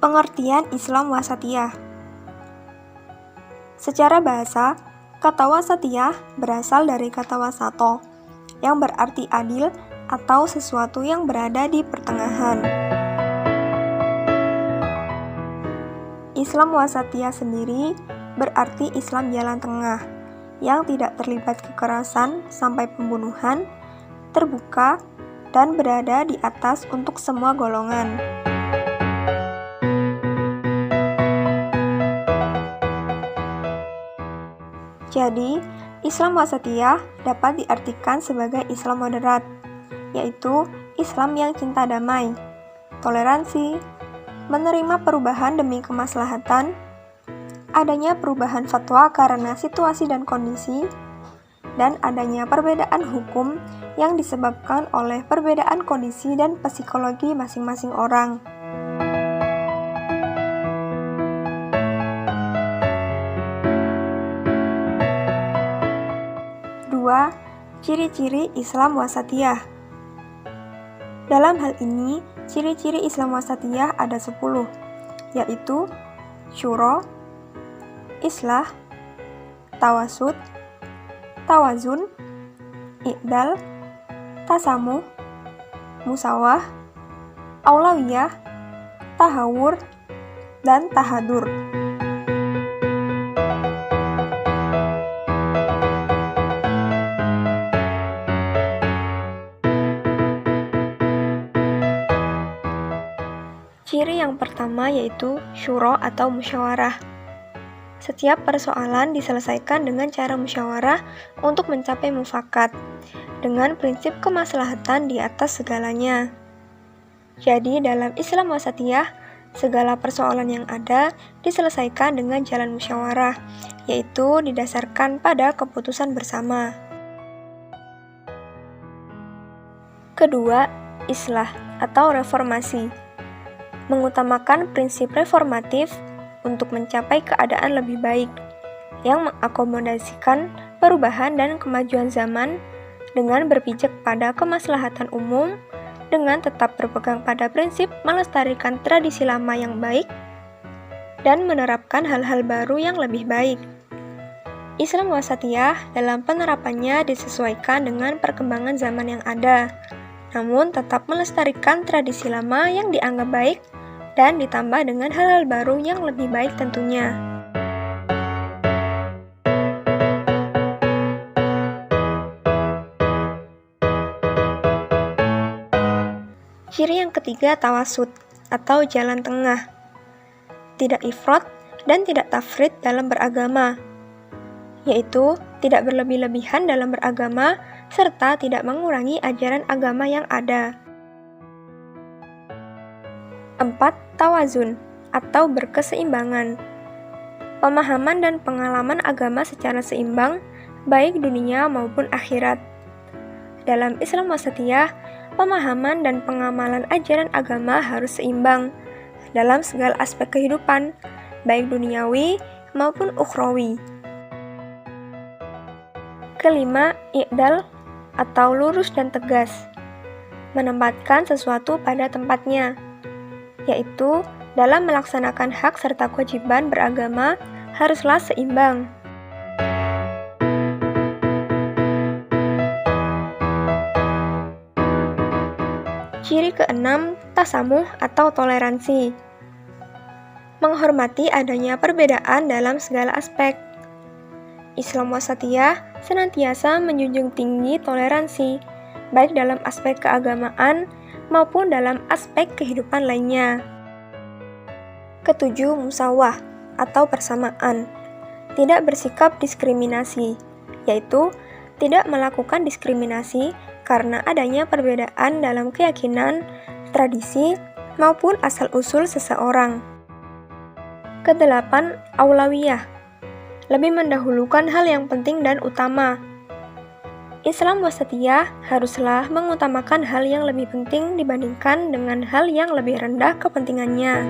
Pengertian Islam wasatiyah. Secara bahasa, kata wasatiyah berasal dari kata wasato, yang berarti adil atau sesuatu yang berada di pertengahan. Islam wasatiyah sendiri berarti Islam jalan tengah, yang tidak terlibat kekerasan sampai pembunuhan, terbuka, dan berada di atas untuk semua golongan. Jadi, Islam wasatiyah dapat diartikan sebagai Islam moderat, yaitu Islam yang cinta damai, toleransi, menerima perubahan demi kemaslahatan, adanya perubahan fatwa karena situasi dan kondisi, dan adanya perbedaan hukum yang disebabkan oleh perbedaan kondisi dan psikologi masing-masing orang. Ciri-ciri Islam wasatiyah. Dalam hal ini, ciri-ciri Islam wasatiyah ada 10, yaitu syuro, islah, tawasud, tawazun, i'dal, tasamuh, musawah, aulawiyah, tahawur, dan tahadur. Ciri yang pertama yaitu syuro atau musyawarah. Setiap persoalan diselesaikan dengan cara musyawarah untuk mencapai mufakat, dengan prinsip kemaslahatan di atas segalanya. Jadi dalam Islam wasatiyah, segala persoalan yang ada diselesaikan dengan jalan musyawarah, yaitu didasarkan pada keputusan bersama. Kedua, islah atau reformasi. Mengutamakan prinsip reformatif untuk mencapai keadaan lebih baik, yang mengakomodasikan perubahan dan kemajuan zaman dengan berpijak pada kemaslahatan umum, dengan tetap berpegang pada prinsip melestarikan tradisi lama yang baik, dan menerapkan hal-hal baru yang lebih baik. Islam wasatiyah dalam penerapannya disesuaikan dengan perkembangan zaman yang ada, namun tetap melestarikan tradisi lama yang dianggap baik dan ditambah dengan hal-hal baru yang lebih baik tentunya. Ciri yang ketiga tawasud atau jalan tengah. Tidak ifrat dan tidak tafrit dalam beragama, yaitu tidak berlebih-lebihan dalam beragama serta tidak mengurangi ajaran agama yang ada. 4. Tawazun atau berkeseimbangan. Pemahaman dan pengalaman agama secara seimbang, baik dunia maupun akhirat. Dalam Islam wasatiyah, pemahaman dan pengamalan ajaran agama harus seimbang dalam segala aspek kehidupan, baik duniawi maupun ukhrawi. Kelima, i'dal atau lurus dan tegas. Menempatkan sesuatu pada tempatnya, yaitu dalam melaksanakan hak serta kewajiban beragama haruslah seimbang. Ciri keenam, tasamuh atau toleransi. Menghormati adanya perbedaan dalam segala aspek. Islam wasatiyah senantiasa menjunjung tinggi toleransi, baik dalam aspek keagamaan maupun dalam aspek kehidupan lainnya. Ketujuh, musawah atau persamaan. Tidak bersikap diskriminasi, yaitu tidak melakukan diskriminasi karena adanya perbedaan dalam keyakinan, tradisi, maupun asal-usul seseorang. Kedelapan, aulawiyah. Lebih mendahulukan hal yang penting dan utama. Islam wasatiyah haruslah mengutamakan hal yang lebih penting dibandingkan dengan hal yang lebih rendah kepentingannya.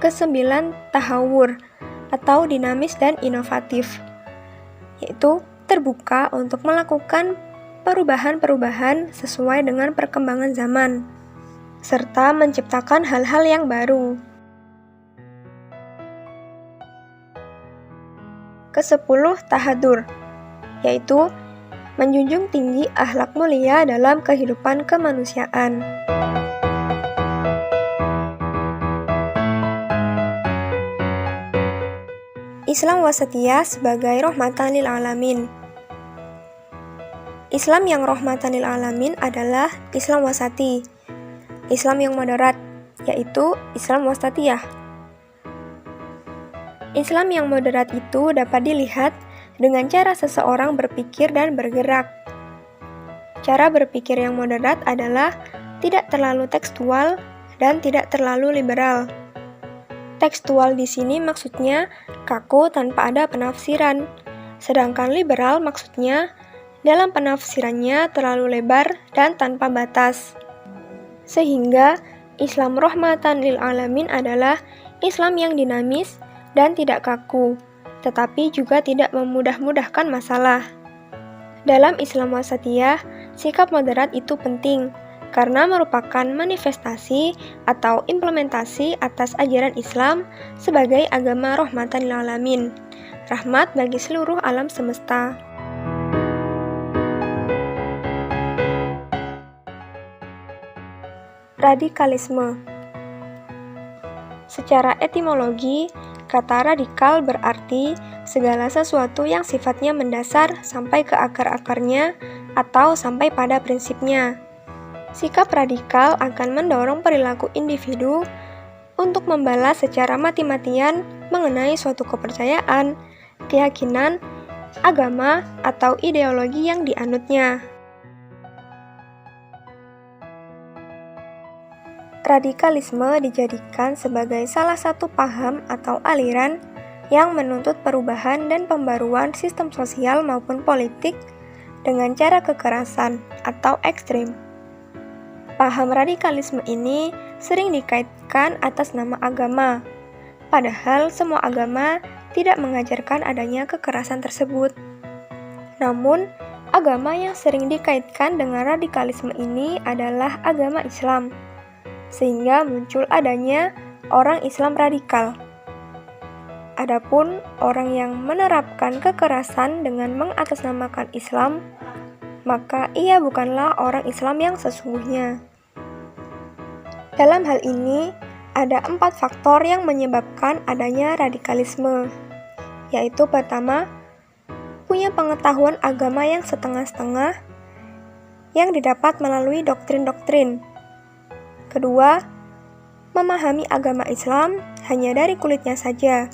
Kesembilan, tahawur atau dinamis dan inovatif, yaitu terbuka untuk melakukan perubahan-perubahan sesuai dengan perkembangan zaman, serta menciptakan hal-hal yang baru. Ke-10, tahadur, yaitu menjunjung tinggi akhlak mulia dalam kehidupan kemanusiaan. Islam wasatiyah sebagai rahmatan lil alamin. Islam yang rahmatan lil alamin adalah Islam wasati. Islam yang moderat, yaitu Islam wasatiyah. Islam yang moderat itu dapat dilihat dengan cara seseorang berpikir dan bergerak. Cara berpikir yang moderat adalah tidak terlalu tekstual dan tidak terlalu liberal. Tekstual di sini maksudnya kaku tanpa ada penafsiran, sedangkan liberal maksudnya dalam penafsirannya terlalu lebar dan tanpa batas. Sehingga Islam rahmatan lil alamin adalah Islam yang dinamis dan tidak kaku, tetapi juga tidak memudah-mudahkan masalah. Dalam Islam wasatiyah, sikap moderat itu penting, karena merupakan manifestasi atau implementasi atas ajaran Islam sebagai agama rahmatan lil alamin, rahmat bagi seluruh alam semesta. Radikalisme. Secara etimologi, kata radikal berarti segala sesuatu yang sifatnya mendasar sampai ke akar-akarnya atau sampai pada prinsipnya. Sikap radikal akan mendorong perilaku individu untuk membalas secara mati-matian mengenai suatu kepercayaan, keyakinan, agama, atau ideologi yang dianutnya. Radikalisme dijadikan sebagai salah satu paham atau aliran yang menuntut perubahan dan pembaruan sistem sosial maupun politik dengan cara kekerasan atau ekstrim. Paham radikalisme ini sering dikaitkan atas nama agama, padahal semua agama tidak mengajarkan adanya kekerasan tersebut. Namun, agama yang sering dikaitkan dengan radikalisme ini adalah agama Islam, sehingga muncul adanya orang Islam radikal. Adapun orang yang menerapkan kekerasan dengan mengatasnamakan Islam, maka ia bukanlah orang Islam yang sesungguhnya. Dalam hal ini, ada 4 faktor yang menyebabkan adanya radikalisme, yaitu pertama, punya pengetahuan agama yang setengah-setengah yang didapat melalui doktrin-doktrin. Kedua, memahami agama Islam hanya dari kulitnya saja.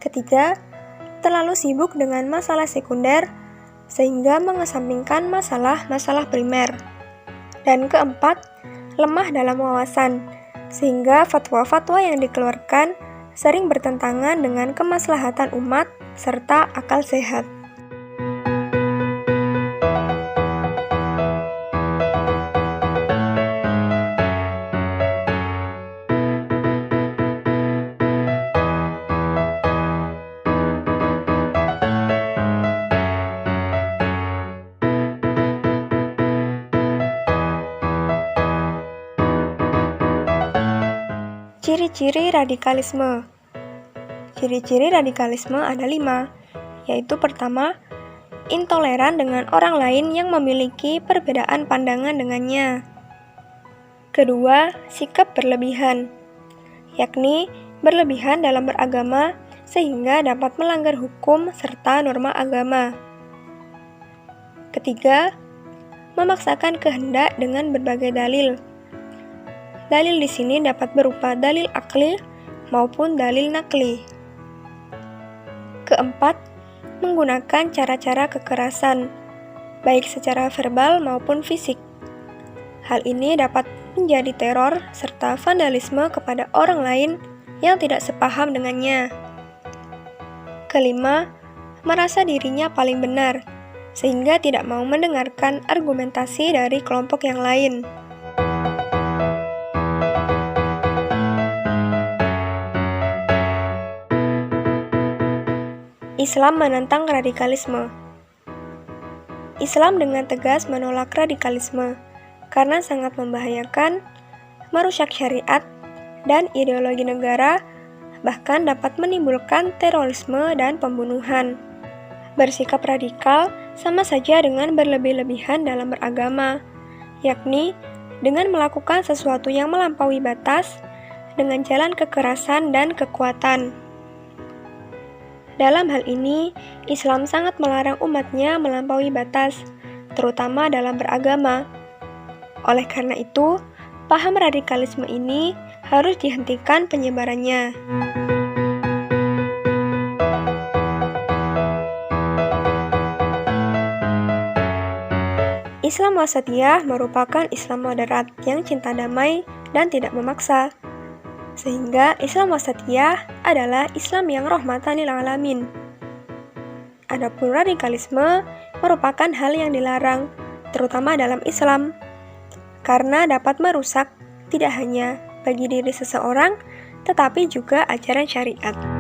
Ketiga, terlalu sibuk dengan masalah sekunder sehingga mengesampingkan masalah-masalah primer. Dan keempat, lemah dalam wawasan, sehingga fatwa-fatwa yang dikeluarkan sering bertentangan dengan kemaslahatan umat serta akal sehat. Ciri-ciri radikalisme. Ciri-ciri radikalisme ada 5, yaitu pertama, intoleran dengan orang lain yang memiliki perbedaan pandangan dengannya. Kedua, sikap berlebihan, yakni berlebihan dalam beragama sehingga dapat melanggar hukum serta norma agama. Ketiga, memaksakan kehendak dengan berbagai dalil. Dalil di sini dapat berupa dalil akli maupun dalil nakli. Keempat, menggunakan cara-cara kekerasan, baik secara verbal maupun fisik. Hal ini dapat menjadi teror serta vandalisme kepada orang lain yang tidak sepaham dengannya. Kelima, merasa dirinya paling benar, sehingga tidak mau mendengarkan argumentasi dari kelompok yang lain. Islam menentang radikalisme. Islam dengan tegas menolak radikalisme karena sangat membahayakan, merusak syariat, dan ideologi negara, bahkan dapat menimbulkan terorisme dan pembunuhan. Bersikap radikal sama saja dengan berlebih-lebihan dalam beragama, yakni dengan melakukan sesuatu yang melampaui batas dengan jalan kekerasan dan kekuatan. Dalam hal ini, Islam sangat melarang umatnya melampaui batas, terutama dalam beragama. Oleh karena itu, paham radikalisme ini harus dihentikan penyebarannya. Islam wasatiyah merupakan Islam moderat yang cinta damai dan tidak memaksa. Sehingga Islam wasatiyah adalah Islam yang rahmatan lil alamin. Adapun radikalisme merupakan hal yang dilarang, terutama dalam Islam, karena dapat merusak tidak hanya bagi diri seseorang, tetapi juga ajaran syariat.